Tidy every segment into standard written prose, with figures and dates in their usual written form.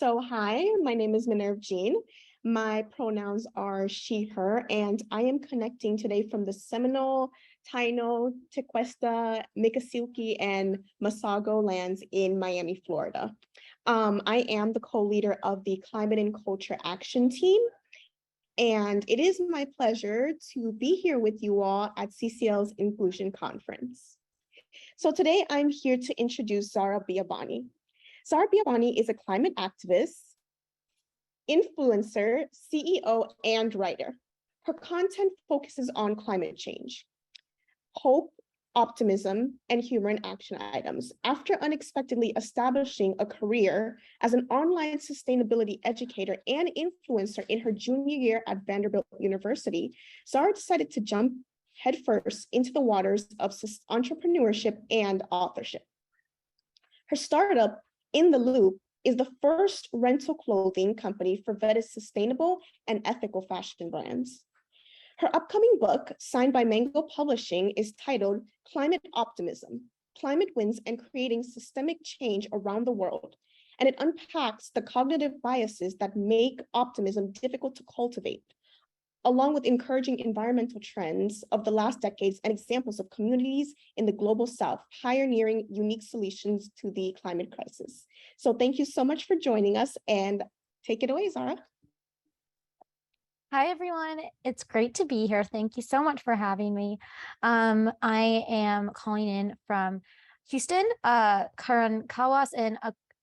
Hi, my name is Minerva Jean. My pronouns are she, her, and I am connecting today from the Seminole, Taino, Tequesta, Miccosukee, and Masago lands in Miami, Florida. I am the co-leader of the Climate and Culture Action Team, and it is my pleasure to be here with you all at CCL's Inclusion Conference. So today I'm here to introduce Zahra Biabani. Zahra Biabani is a climate activist, influencer, CEO, and writer. Her content focuses on climate change, hope, optimism, and humor in action items. After unexpectedly establishing a career as an online sustainability educator and influencer in her junior year at Vanderbilt University, Zahra decided to jump headfirst into the waters of entrepreneurship and authorship. Her startup, In the Loop, is the first rental clothing company for vetted sustainable and ethical fashion brands. Her upcoming book, signed by Mango Publishing, is titled Climate Optimism, Climate Wins and Creating Systemic Change Around the World, and it unpacks the cognitive biases that make optimism difficult to cultivate, along with encouraging environmental trends of the last decades and examples of communities in the global South pioneering unique solutions to the climate crisis. So thank you so much for joining us, and take it away, Zahra. Hi, everyone. It's great to be here. Thank you so much for having me. I am calling in from Houston, Karankawas, and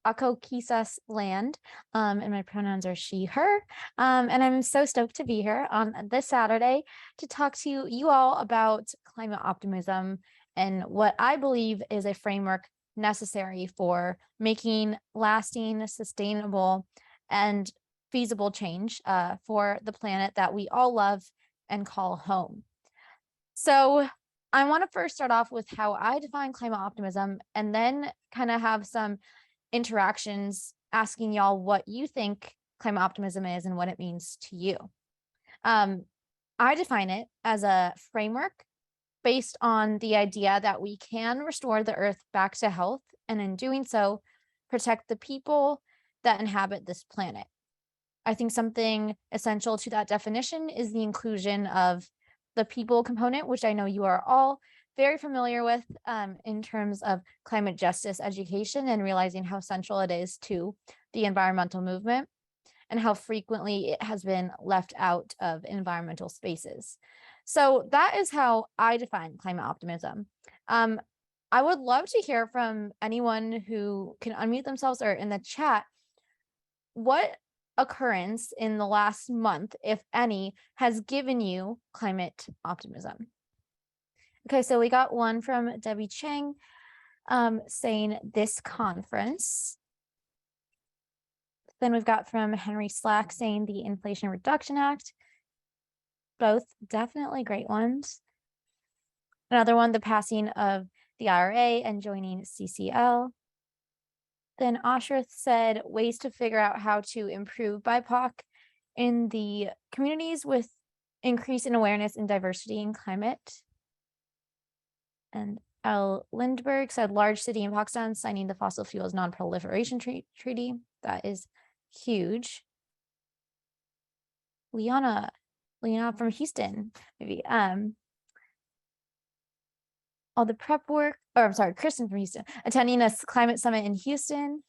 Akokisas land, and my pronouns are she, her, and I'm so stoked to be here on this Saturday to talk to you all about climate optimism and what I believe is a framework necessary for making lasting, sustainable, and feasible change for the planet that we all love and call home. So I want to first start off with how I define climate optimism, and then kind of have some interactions asking y'all what you think climate optimism is and what it means to you. I define it as a framework based on the idea that we can restore the earth back to health, and in doing so, protect the people that inhabit this planet. I think something essential to that definition is the inclusion of the people component, which I know you are all very familiar with in terms of climate justice education and realizing how central it is to the environmental movement and how frequently it has been left out of environmental spaces. So that is how I define climate optimism. I would love to hear from anyone who can unmute themselves or in the chat, what occurrence in the last month, if any, has given you climate optimism? Okay, so we got one from Debbie Chang saying this conference. Then we've got from Henry Slack saying the Inflation Reduction Act. Both definitely great ones. Another one, the passing of the IRA and joining CCL. Then Ashrith said ways to figure out how to improve BIPOC in the communities with increase in awareness and diversity in climate. And L. Lindbergh said large city in Pakistan signing the fossil fuels non-proliferation treaty. That is huge. Liana from Houston, maybe. All the prep work, or I'm sorry, Kristen from Houston, attending a climate summit in Houston.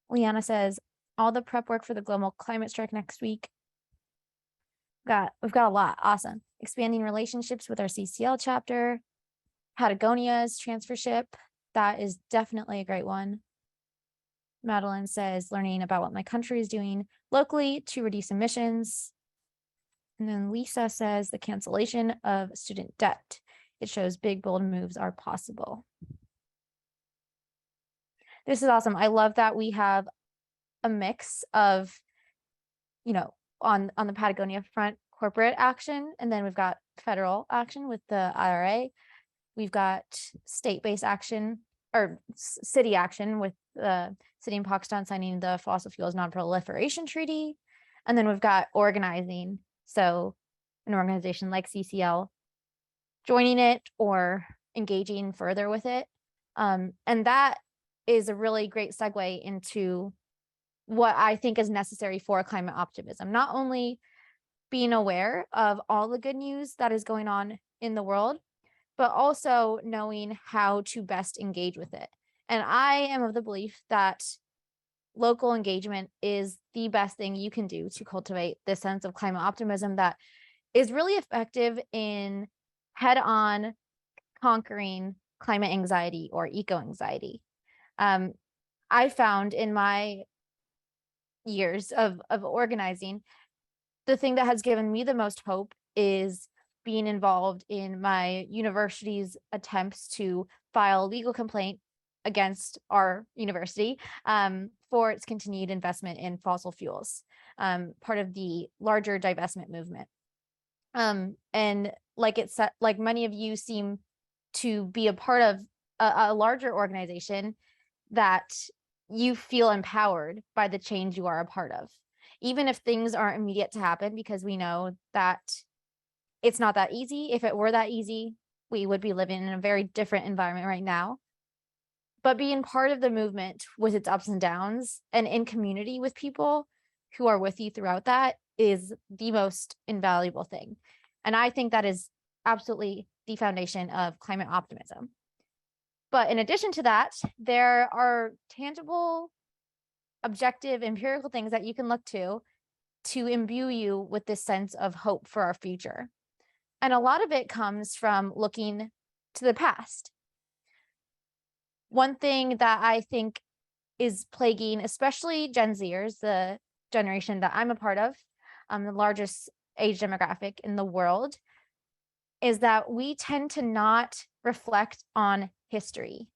Liana says, all the prep work for the global climate strike next week. We've got a lot. Awesome. Expanding relationships with our CCL chapter. Patagonia's transfership. That is definitely a great one. Madeline says, learning about what my country is doing locally to reduce emissions. And then Lisa says, the cancellation of student debt. It shows big, bold moves are possible. This is awesome. I love that we have a mix of, on the Patagonia front, corporate action, and then we've got federal action with the IRA. We've got state-based action or city action with the city in Pakistan signing the fossil fuels non-proliferation treaty. And then we've got organizing. So an organization like CCL joining it or engaging further with it. And that is a really great segue into what I think is necessary for climate optimism. Not only being aware of all the good news that is going on in the world, but also knowing how to best engage with it. And I am of the belief that local engagement is the best thing you can do to cultivate this sense of climate optimism that is really effective in head-on conquering climate anxiety or eco-anxiety. I found in my years of organizing, the thing that has given me the most hope is being involved in my university's attempts to file a legal complaint against our university for its continued investment in fossil fuels, part of the larger divestment movement. And like it said, like many of you seem to be a part of a larger organization, that you feel empowered by the change you are a part of, even if things aren't immediate to happen, because we know that it's not that easy. If it were that easy, we would be living in a very different environment right now. But being part of the movement with its ups and downs and in community with people who are with you throughout that is the most invaluable thing. And I think that is absolutely the foundation of climate optimism. But in addition to that, there are tangible, objective, empirical things that you can look to imbue you with this sense of hope for our future. And a lot of it comes from looking to the past. One thing that I think is plaguing, especially Gen Zers, the generation that I'm a part of, the largest age demographic in the world, is that we tend to not reflect on history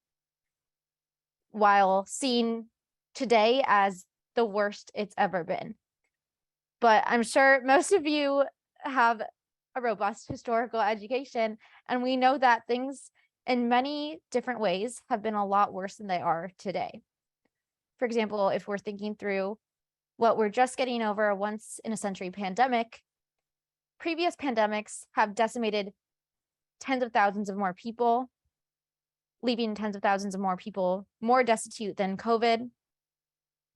while seeing today as the worst it's ever been. But I'm sure most of you have a robust historical education, and we know that things in many different ways have been a lot worse than they are today. For example, if we're thinking through what we're just getting over, a once in a century pandemic, previous pandemics have decimated tens of thousands of more people, leaving tens of thousands of more people more destitute than COVID.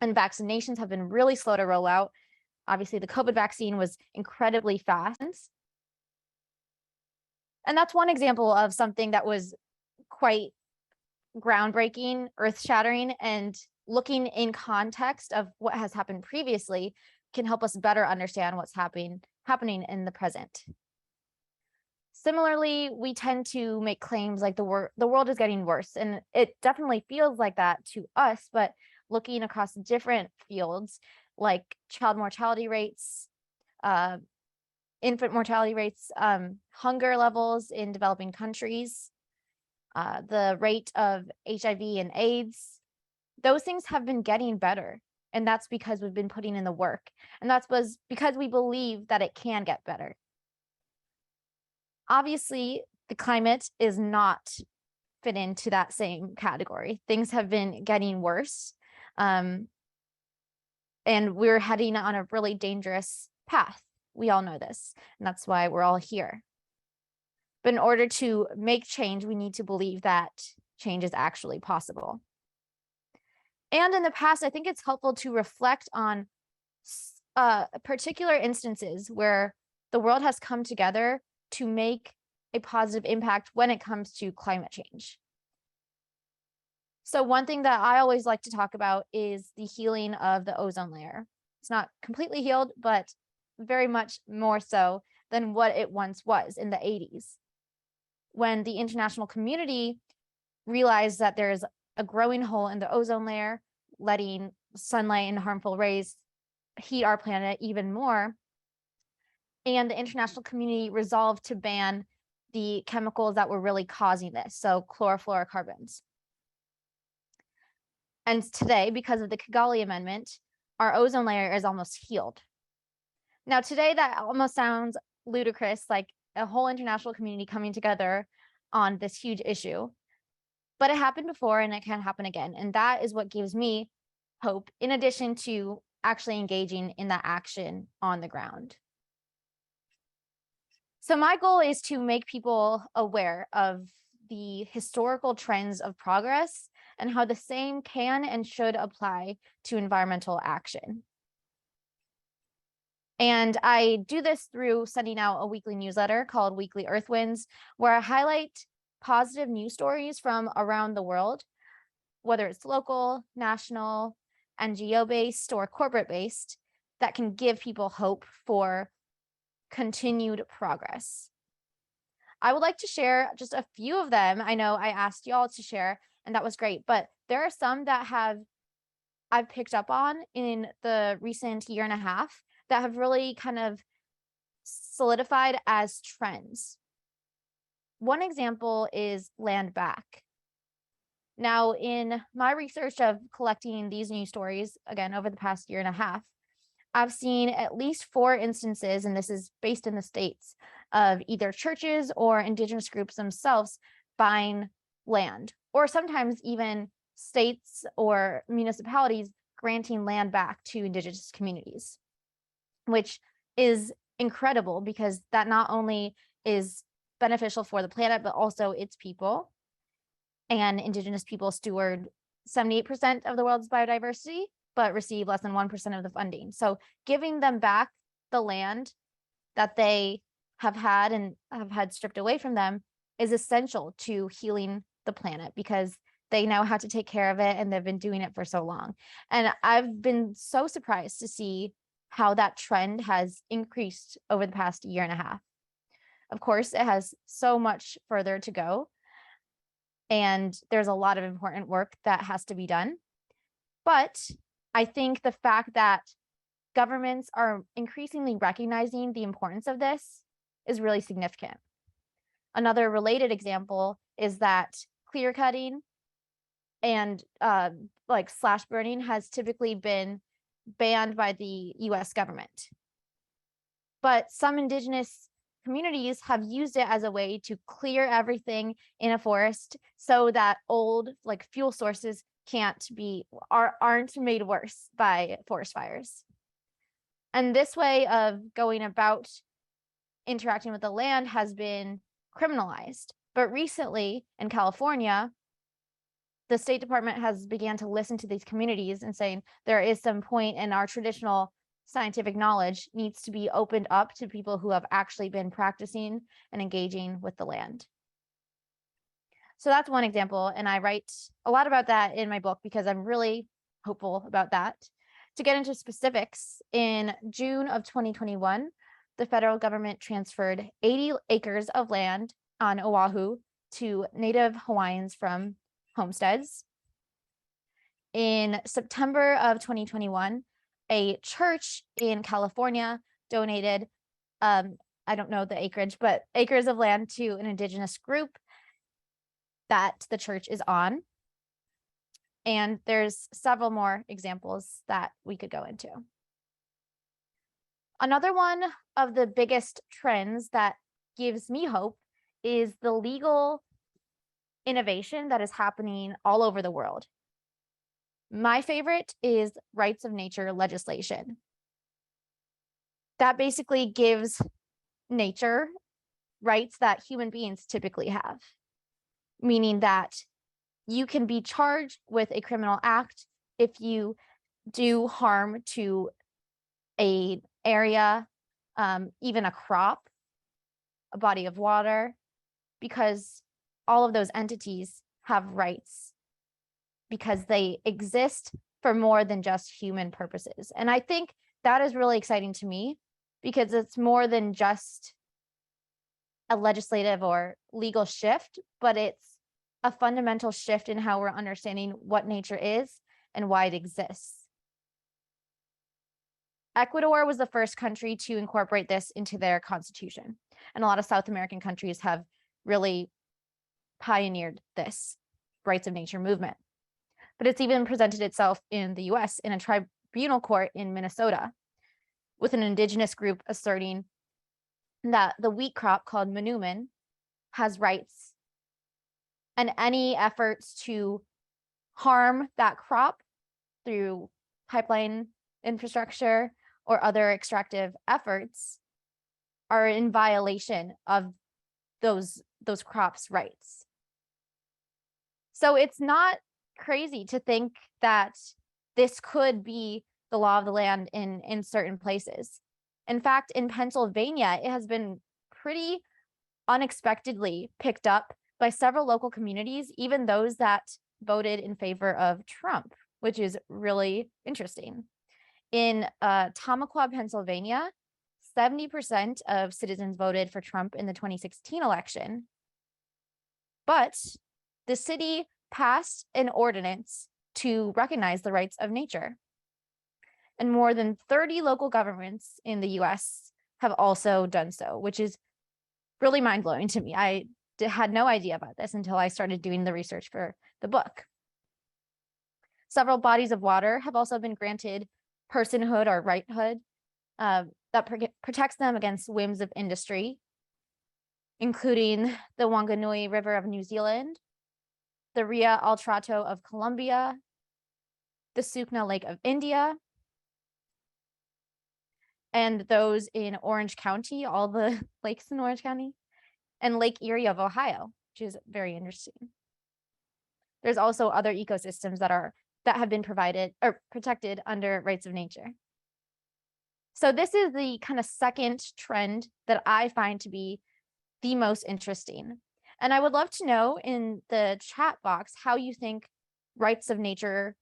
And vaccinations have been really slow to roll out. Obviously, the COVID vaccine was incredibly fast. And that's one example of something that was quite groundbreaking, earth-shattering, and looking in context of what has happened previously can help us better understand what's happening in the present. Similarly, we tend to make claims like the world is getting worse, and it definitely feels like that to us, but looking across different fields like child mortality rates, infant mortality rates, hunger levels in developing countries, the rate of HIV and AIDS, those things have been getting better. And that's because we've been putting in the work. And that's because we believe that it can get better. Obviously, the climate is not fit into that same category. Things have been getting worse. And we're heading on a really dangerous path. We all know this, and that's why we're all here. But in order to make change, we need to believe that change is actually possible. And in the past, I think it's helpful to reflect on particular instances where the world has come together to make a positive impact when it comes to climate change. So one thing that I always like to talk about is the healing of the ozone layer. It's not completely healed, but very much more so than what it once was in the 80s, when the international community realized that there's a growing hole in the ozone layer, letting sunlight and harmful rays heat our planet even more. And the international community resolved to ban the chemicals that were really causing this, so chlorofluorocarbons. And today, because of the Kigali Amendment, our ozone layer is almost healed. Now, today, that almost sounds ludicrous, like a whole international community coming together on this huge issue. But it happened before, and it can happen again. And that is what gives me hope, in addition to actually engaging in that action on the ground. So my goal is to make people aware of the historical trends of progress and how the same can and should apply to environmental action. And I do this through sending out a weekly newsletter called Weekly Earth Winds, where I highlight positive news stories from around the world, whether it's local, national, NGO-based, or corporate-based, that can give people hope for continued progress. I would like to share just a few of them. I know I asked y'all to share, and that was great, but there are some that I've picked up on in the recent year and a half that have really kind of solidified as trends. One example is land back. Now, in my research of collecting these news stories, again, over the past year and a half, I've seen at least 4 instances, and this is based in the States, of either churches or indigenous groups themselves buying land, or sometimes even states or municipalities granting land back to indigenous communities, which is incredible because that not only is beneficial for the planet, but also its people. And indigenous people steward 78% of the world's biodiversity, but receive less than 1% of the funding. So giving them back the land that they have had and have had stripped away from them is essential to healing the planet, because they now have to take care of it and they've been doing it for so long. And I've been so surprised to see how that trend has increased over the past year and a half. Of course, it has so much further to go, and there's a lot of important work that has to be done. But I think the fact that governments are increasingly recognizing the importance of this is really significant. Another related example is that clear cutting and like slash burning has typically been banned by the US government. But some indigenous communities have used it as a way to clear everything in a forest so that old like fuel sources aren't made worse by forest fires. And this way of going about interacting with the land has been criminalized. But recently in California, the State Department has began to listen to these communities and saying there is some point in our traditional scientific knowledge needs to be opened up to people who have actually been practicing and engaging with the land. So that's one example, and I write a lot about that in my book because I'm really hopeful about that. To get into specifics, in June of 2021, the federal government transferred 80 acres of land on Oahu to Native Hawaiians from homesteads. In September of 2021, a church in California donated, I don't know the acreage, but acres of land to an indigenous group that the church is on. And there's several more examples that we could go into. Another one of the biggest trends that gives me hope is the legal innovation that is happening all over the world. My favorite is rights of nature legislation. That basically gives nature rights that human beings typically have, meaning that you can be charged with a criminal act if you do harm to an area, even a crop, a body of water, because all of those entities have rights because they exist for more than just human purposes. And I think that is really exciting to me because it's more than just a legislative or legal shift, but it's a fundamental shift in how we're understanding what nature is and why it exists. Ecuador was the first country to incorporate this into their constitution, and a lot of South American countries have really pioneered this rights of nature movement. But it's even presented itself in the US in a tribunal court in Minnesota, with an indigenous group asserting that the wheat crop called Manuman has rights, and any efforts to harm that crop through pipeline infrastructure or other extractive efforts are in violation of those crops' rights. So it's not crazy to think that this could be the law of the land in certain places. In fact, in Pennsylvania, it has been pretty unexpectedly picked up by several local communities, even those that voted in favor of Trump, which is really interesting. In Tamaqua, Pennsylvania, 70% of citizens voted for Trump in the 2016 election. But the city passed an ordinance to recognize the rights of nature. And more than 30 local governments in the US have also done so, which is really mind-blowing to me. I had no idea about this until I started doing the research for the book. Several bodies of water have also been granted personhood or righthood that protects them against whims of industry, including the Wanganui River of New Zealand, the Ria al Trato of Colombia, the Sukna Lake of India, and those in Orange County, all the lakes in Orange County, and Lake Erie of Ohio, which is very interesting. There's also other ecosystems that have been provided or protected under rights of nature. So this is the kind of second trend that I find to be the most interesting. And I would love to know in the chat box how you think rights of nature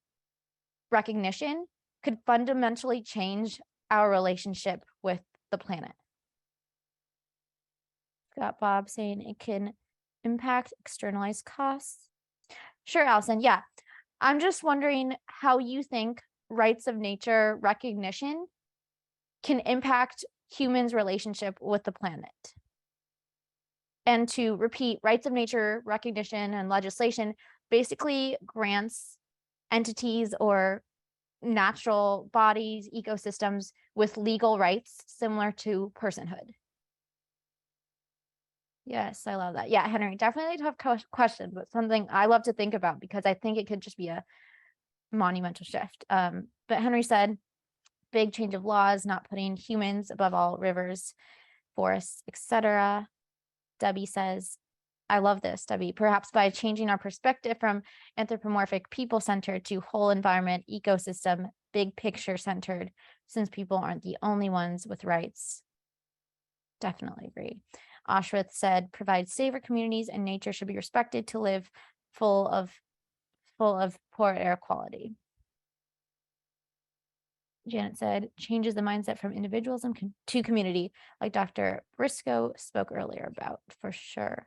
recognition could fundamentally change our relationship with the planet. Got Bob saying it can impact externalized costs. Sure, Allison. Yeah. I'm just wondering how you think rights of nature recognition can impact humans' relationship with the planet. And to repeat, rights of nature recognition and legislation basically grants entities or natural bodies, ecosystems with legal rights similar to personhood. Yes, I love that. Yeah, Henry, definitely a tough question, but something I love to think about because I think it could just be a monumental shift. But Henry said, big change of laws, not putting humans above all rivers, forests, etc. Debbie says, I love this, Debbie. Perhaps by changing our perspective from anthropomorphic people-centered to whole environment, ecosystem, big picture centered, since people aren't the only ones with rights. Definitely agree. Ashworth said, provide safer communities and nature should be respected to live full of poor air quality. Janet said, changes the mindset from individualism to community, like Dr. Briscoe spoke earlier about, for sure.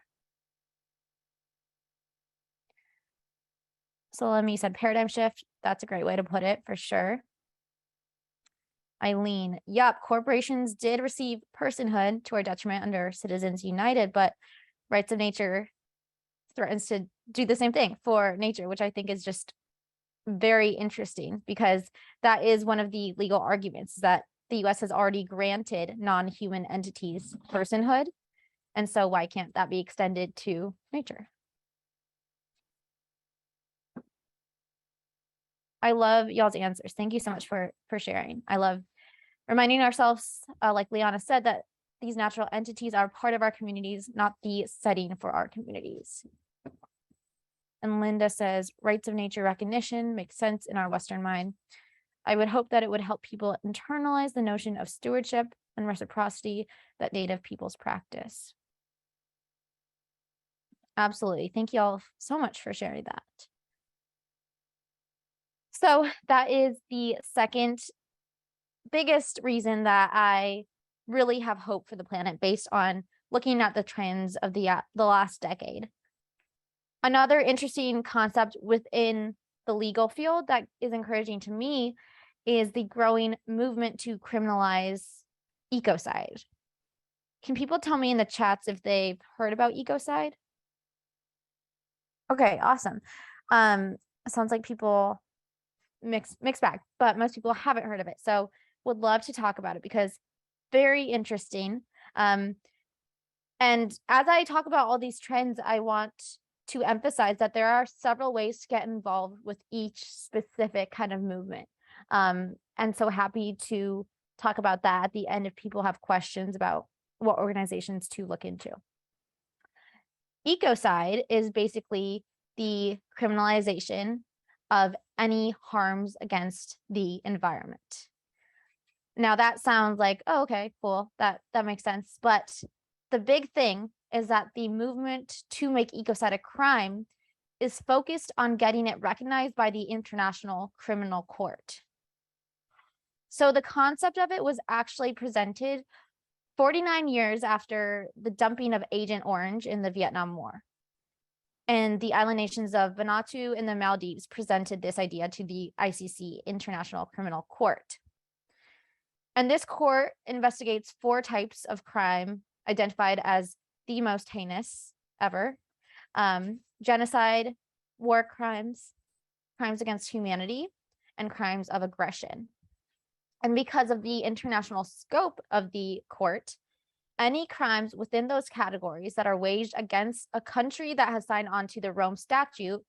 Salome said, paradigm shift. That's a great way to put it, for sure. Eileen, yep, corporations did receive personhood to our detriment under Citizens United, but rights of nature threatens to do the same thing for nature, which I think is just very interesting because that is one of the legal arguments that the US has already granted non-human entities personhood. And so why can't that be extended to nature? I love y'all's answers. Thank you so much for sharing. I love reminding ourselves, like Liana said, that these natural entities are part of our communities, not the setting for our communities. And Linda says, rights of nature recognition makes sense in our Western mind. I would hope that it would help people internalize the notion of stewardship and reciprocity that Native peoples practice. Absolutely. Thank you all so much for sharing that. So that is the second biggest reason that I really have hope for the planet based on looking at the trends of the last decade. Another interesting concept within the legal field that is encouraging to me is the growing movement to criminalize ecocide. Can people tell me in the chats if they've heard about ecocide? Okay, awesome. Sounds like people mixed bag, but most people haven't heard of it. So would love to talk about it because very interesting. And as I talk about all these trends, I want to emphasize that there are several ways to get involved with each specific kind of movement. And so happy to talk about that at the end if people have questions about what organizations to look into. Ecocide is basically the criminalization of any harms against the environment. Now that sounds like, oh, okay, cool, that makes sense. But the big thing is that the movement to make ecocide a crime is focused on getting it recognized by the International Criminal Court. So the concept of it was actually presented 49 years after the dumping of Agent Orange in the Vietnam War. And the island nations of Vanuatu and the Maldives presented this idea to the ICC, International Criminal Court. And this court investigates 4 types of crime identified as the most heinous ever: genocide, war crimes, crimes against humanity, and crimes of aggression. And because of the international scope of the court, any crimes within those categories that are waged against a country that has signed on to the Rome Statute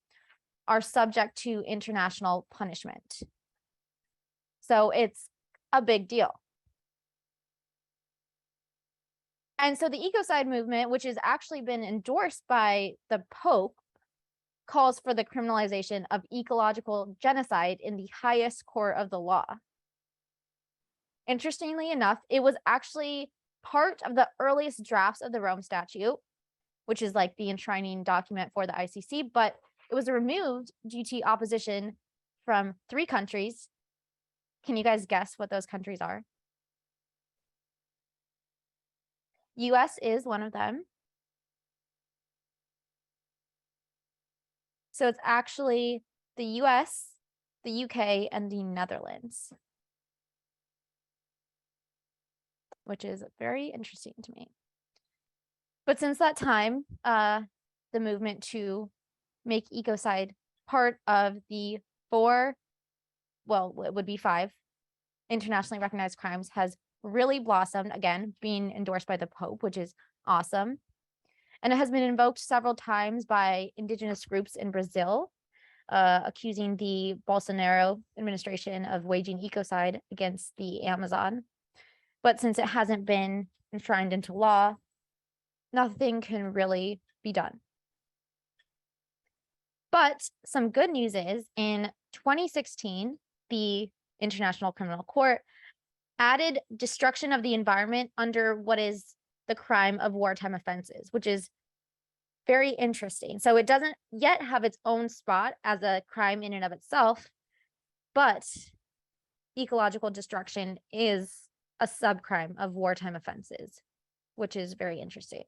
are subject to international punishment. So it's a big deal. And so the ecocide movement, which has actually been endorsed by the Pope, calls for the criminalization of ecological genocide in the highest court of the law. Interestingly enough, it was actually part of the earliest drafts of the Rome Statute, which is like the enshrining document for the ICC, but it was removed due to opposition from 3 countries. Can you guys guess what those countries are? US is one of them. So it's actually the US, the UK, and the Netherlands, which is very interesting to me. But since that time, the movement to make ecocide part of the 4, well, it would be 5 internationally recognized crimes has really blossomed, again, being endorsed by the Pope, which is awesome. And it has been invoked several times by indigenous groups in Brazil, accusing the Bolsonaro administration of waging ecocide against the Amazon. But since it hasn't been enshrined into law, nothing can really be done. But some good news is, in 2016, the International Criminal Court added destruction of the environment under what is the crime of wartime offenses, which is very interesting. So it doesn't yet have its own spot as a crime in and of itself, but ecological destruction is a subcrime of wartime offenses, which is very interesting.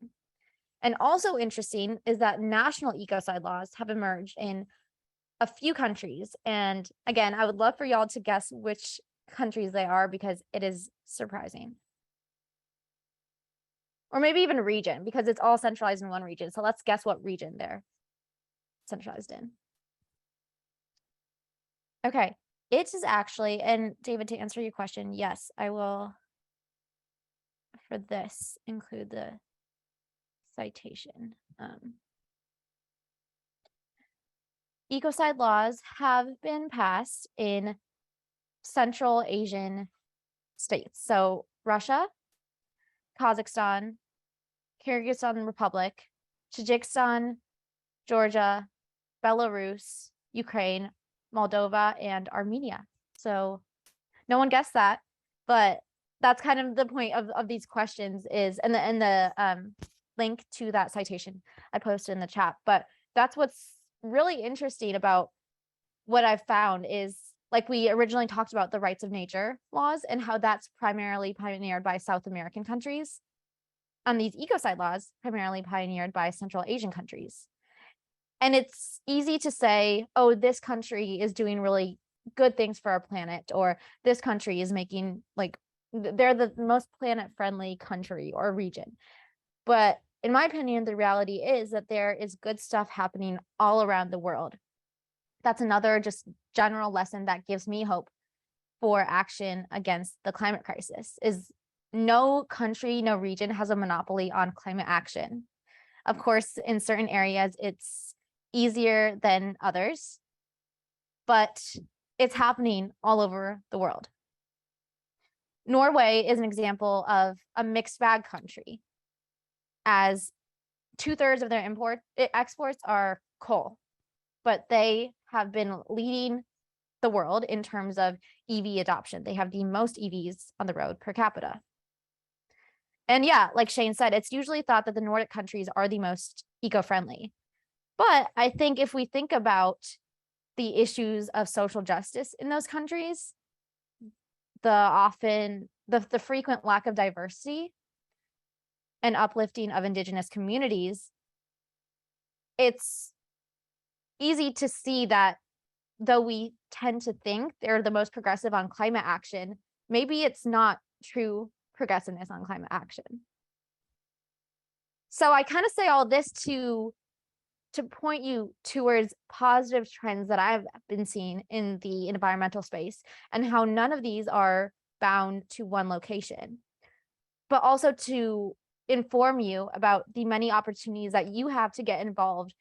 And also interesting is that national ecocide laws have emerged in a few countries. And again, I would love for y'all to guess which countries they are, because it is surprising. Or maybe even region, because it's all centralized in one region. So let's guess what region they're centralized in. Okay, it is actually, and David, to answer your question, yes, I will, for this, include the citation. Ecocide laws have been passed in Central Asian states. So Russia, Kazakhstan, Kyrgyzstan Republic, Tajikistan, Georgia, Belarus, Ukraine, Moldova, and Armenia. So no one guessed that, but that's kind of the point of these questions is, and the link to that citation I posted in the chat. But that's what's really interesting about what I've found is, like we originally talked about the rights of nature laws and how that's primarily pioneered by South American countries, and these ecocide laws primarily pioneered by Central Asian countries. And it's easy to say, oh, this country is doing really good things for our planet, or this country is making, like, they're the most planet-friendly country or region. But in my opinion, the reality is that there is good stuff happening all around the world. That's another just general lesson that gives me hope for action against the climate crisis, is no country, no region has a monopoly on climate action. Of course, in certain areas, it's easier than others, but it's happening all over the world. Norway is an example of a mixed bag country, as 2/3 of their exports are coal, but they have been leading the world in terms of EV adoption. They have the most EVs on the road per capita. And yeah, like Shane said, it's usually thought that the Nordic countries are the most eco-friendly. But I think if we think about the issues of social justice in those countries, the frequent lack of diversity and uplifting of Indigenous communities, it's easy to see that though we tend to think they're the most progressive on climate action, maybe it's not true progressiveness on climate action. So I kind of say all this to point you towards positive trends that I've been seeing in the environmental space and how none of these are bound to one location, but also to inform you about the many opportunities that you have to get involved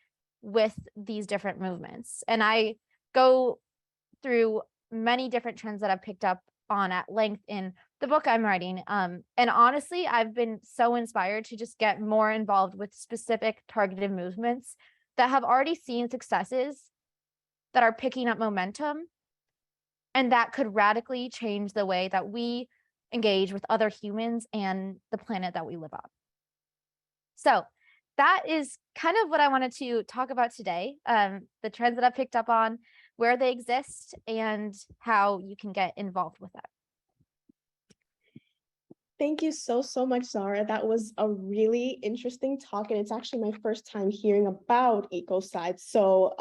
with these different movements. And I go through many different trends that I've picked up on at length in the book I'm writing. And honestly, I've been so inspired to just get more involved with specific targeted movements that have already seen successes, that are picking up momentum, and that could radically change the way that we engage with other humans and the planet that we live on. So that is kind of what I wanted to talk about today, the trends that I've picked up on, where they exist, and how you can get involved with them. Thank you so much, Zahra. That was a really interesting talk, and it's actually my first time hearing about Ecocide. So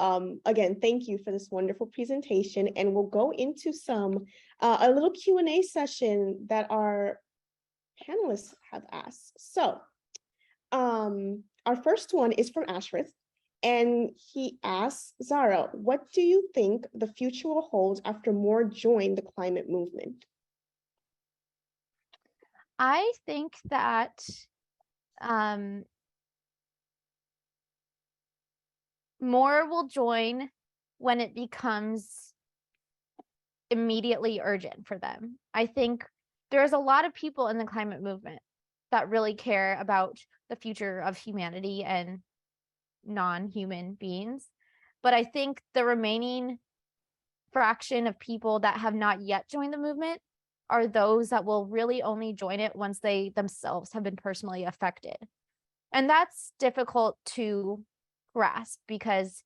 again, thank you for this wonderful presentation, and we'll go into a little Q&A session that our panelists have asked. So our first one is from Ashworth, and he asks, Zahra, what do you think the future will hold after more join the climate movement? I think that more will join when it becomes immediately urgent for them. I think there's a lot of people in the climate movement that really care about the future of humanity and non-human beings. But I think the remaining fraction of people that have not yet joined the movement are those that will really only join it once they themselves have been personally affected. And that's difficult to grasp because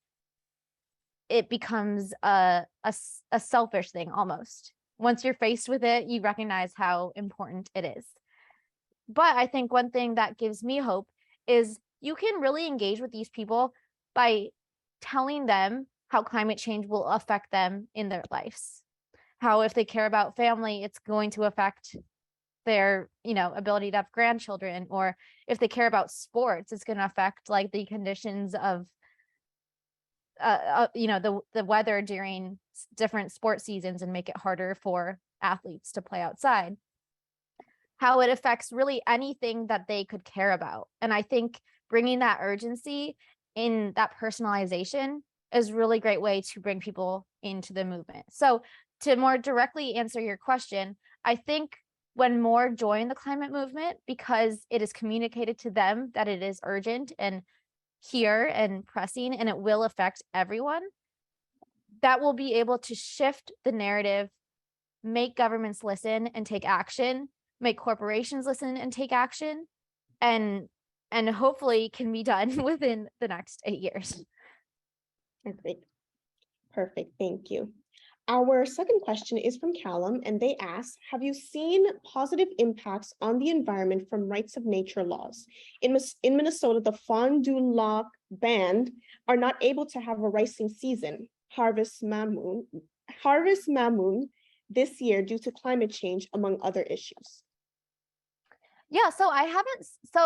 it becomes a selfish thing almost. Once you're faced with it, you recognize how important it is. But I think one thing that gives me hope is you can really engage with these people by telling them how climate change will affect them in their lives. How if they care about family, it's going to affect their, ability to have grandchildren, or if they care about sports, it's going to affect like the conditions of, the weather during different sports seasons and make it harder for athletes to play outside. How it affects really anything that they could care about. And I think bringing that urgency in that personalization is a really great way to bring people into the movement. So to more directly answer your question, I think when more join the climate movement because it is communicated to them that it is urgent and here and pressing and it will affect everyone, that will be able to shift the narrative, make governments listen and take action, make corporations listen and take action, and hopefully can be done within the next 8 years. Perfect. Thank you. Our second question is from Callum, and they ask, have you seen positive impacts on the environment from rights of nature laws? In Minnesota, the Fond du Lac Band are not able to have a ricing season, Harvest Mamoon, this year due to climate change, among other issues. Yeah, so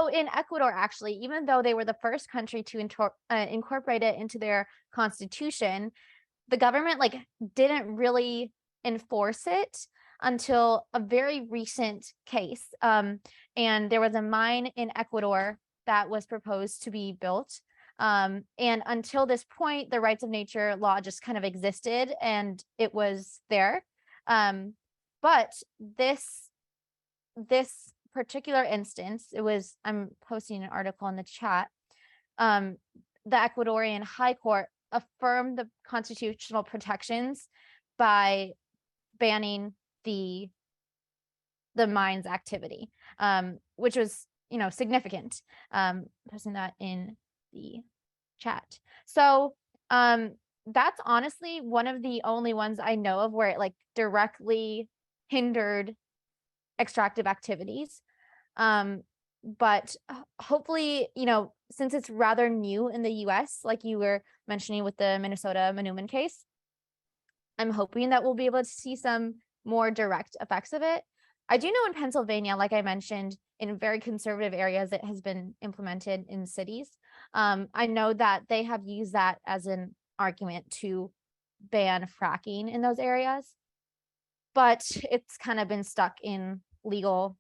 in Ecuador, actually, even though they were the first country to incorporate it into their constitution, the government didn't really enforce it until a very recent case. And there was a mine in Ecuador that was proposed to be built. And until this point, the rights of nature law just kind of existed and it was there. But this particular instance, I'm posting an article in the chat. The Ecuadorian High Court affirm the constitutional protections by banning the mine's activity, which was, significant. Posting that in the chat. So that's honestly one of the only ones I know of where it like directly hindered extractive activities. But hopefully, since it's rather new in the US, like you were mentioning with the Minnesota Manoomin case, I'm hoping that we'll be able to see some more direct effects of it. I do know in Pennsylvania, like I mentioned, in very conservative areas, it has been implemented in cities. I know that they have used that as an argument to ban fracking in those areas, but it's kind of been stuck in legal,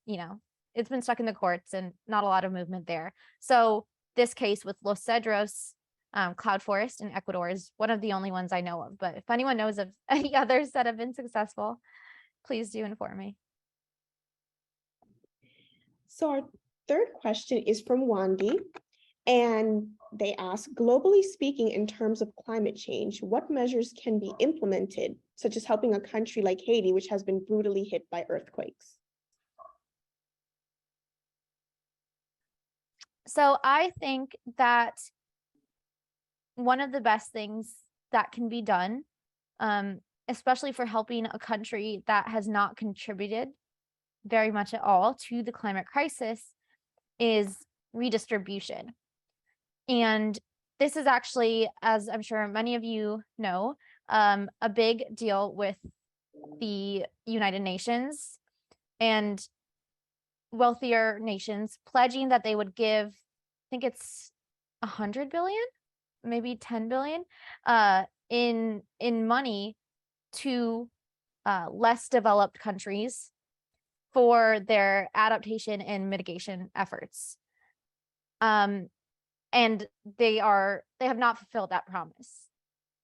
it's been stuck in the courts and not a lot of movement there. So this case with Los Cedros cloud forest in Ecuador is one of the only ones I know of. But if anyone knows of any others that have been successful, please do inform me. So our third question is from Wandy, and they ask, globally speaking, in terms of climate change, what measures can be implemented, such as helping a country like Haiti, which has been brutally hit by earthquakes? So I think that one of the best things that can be done, especially for helping a country that has not contributed very much at all to the climate crisis, is redistribution. And this is actually, as I'm sure many of you know, a big deal with the United Nations and wealthier nations pledging that they would give, I think it's 100 billion, maybe 10 billion in money to less developed countries for their adaptation and mitigation efforts. And they have not fulfilled that promise,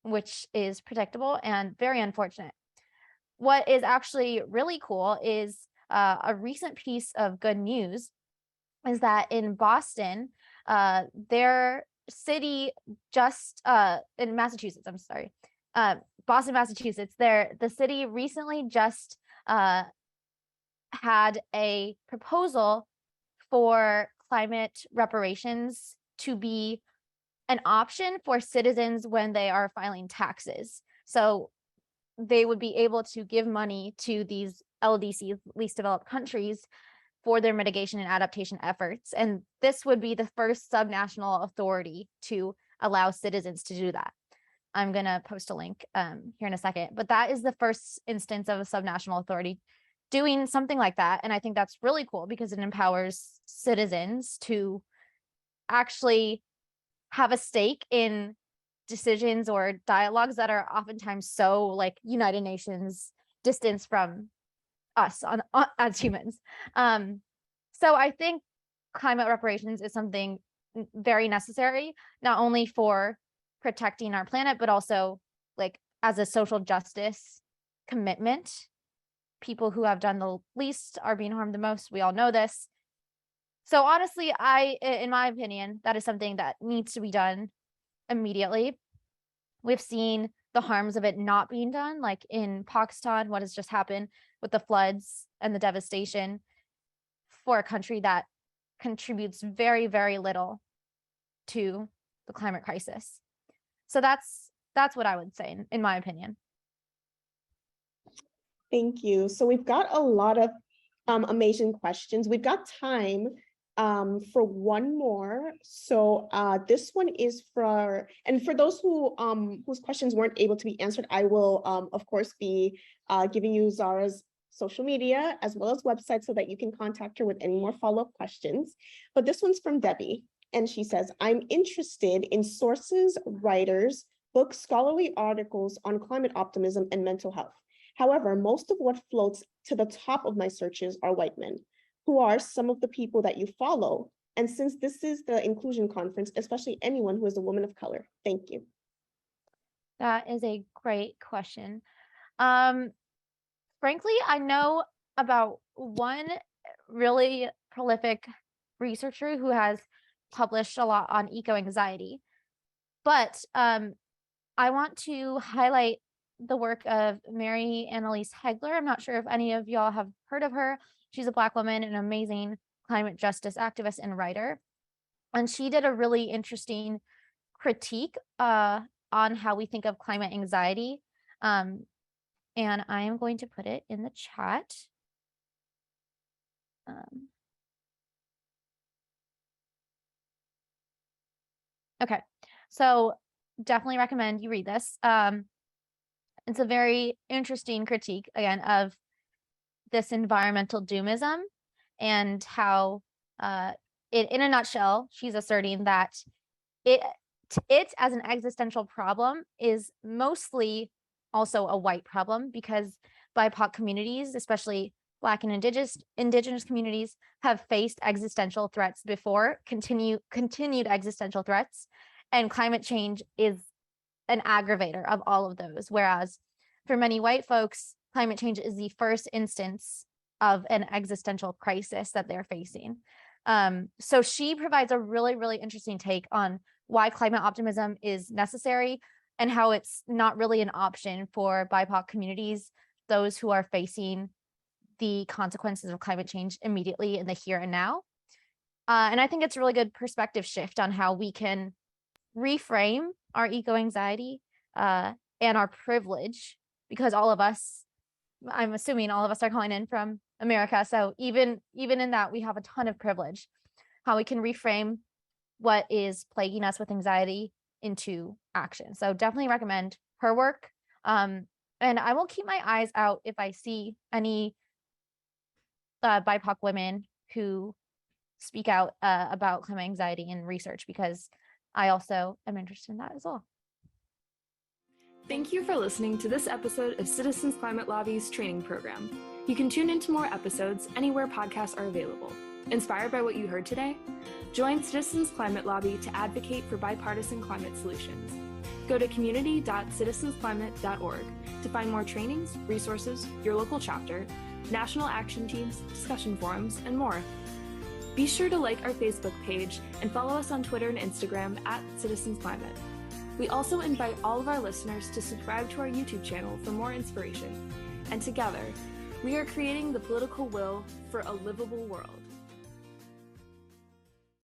which is predictable and very unfortunate. What is actually really cool is a recent piece of good news is that in Boston, their city just in Massachusetts, I'm sorry, Boston, Massachusetts, the city recently just had a proposal for climate reparations to be an option for citizens when they are filing taxes. So they would be able to give money to these LDCs, least developed countries, for their mitigation and adaptation efforts. And this would be the first subnational authority to allow citizens to do that. I'm going to post a link here in a second, but that is the first instance of a subnational authority doing something like that. And I think that's really cool because it empowers citizens to actually have a stake in decisions or dialogues that are oftentimes so like United Nations distance from us as humans. So I think climate reparations is something very necessary, not only for protecting our planet, but also like as a social justice commitment. People who have done the least are being harmed the most. We all know this. So honestly, in my opinion, that is something that needs to be done immediately. We've seen the harms of it not being done, like in Pakistan, what has just happened with the floods and the devastation for a country that contributes very, very little to the climate crisis. So that's what I would say, in my opinion. Thank you. So we've got a lot of amazing questions. We've got time for one more. So this one is for those who whose questions weren't able to be answered, I will of course be giving you Zahra's social media as well as website so that you can contact her with any more follow-up questions. But this one's from Debbie, and she says, I'm interested in sources, writers, books, scholarly articles on climate optimism and mental health. However, most of what floats to the top of my searches are white men. Who are some of the people that you follow? And since this is the inclusion conference, especially anyone who is a woman of color. Thank you. That is a great question. Frankly, I know about one really prolific researcher who has published a lot on eco-anxiety. But I want to highlight the work of Mary Annalise Hegler. I'm not sure if any of y'all have heard of her. She's a Black woman, an amazing climate justice activist and writer. And she did a really interesting critique on how we think of climate anxiety. And I am going to put it in the chat. Okay, so definitely recommend you read this. It's a very interesting critique, again, of this environmental doomism and how, in a nutshell, she's asserting that it as an existential problem is mostly also a white problem, because BIPOC communities, especially Black and indigenous communities, have faced existential threats before, continued existential threats, and climate change is an aggravator of all of those. Whereas for many white folks, climate change is the first instance of an existential crisis that they're facing. So she provides a really, really interesting take on why climate optimism is necessary and how it's not really an option for BIPOC communities, those who are facing the consequences of climate change immediately in the here and now. And I think it's a really good perspective shift on how we can reframe our eco-anxiety and our privilege, because all of us, I'm assuming all of us are calling in from America. So even in that, we have a ton of privilege, how we can reframe what is plaguing us with anxiety into action. So definitely recommend her work. And I will keep my eyes out if I see any BIPOC women who speak out about climate anxiety in research, because I also am interested in that as well. Thank you for listening to this episode of Citizens Climate Lobby's training program. You can tune into more episodes anywhere podcasts are available. Inspired by what you heard today? Join Citizens Climate Lobby to advocate for bipartisan climate solutions. Go to community.citizensclimate.org to find more trainings, resources, your local chapter, national action teams, discussion forums, and more. Be sure to like our Facebook page and follow us on Twitter and Instagram @CitizensClimate. We also invite all of our listeners to subscribe to our YouTube channel for more inspiration. And together, we are creating the political will for a livable world.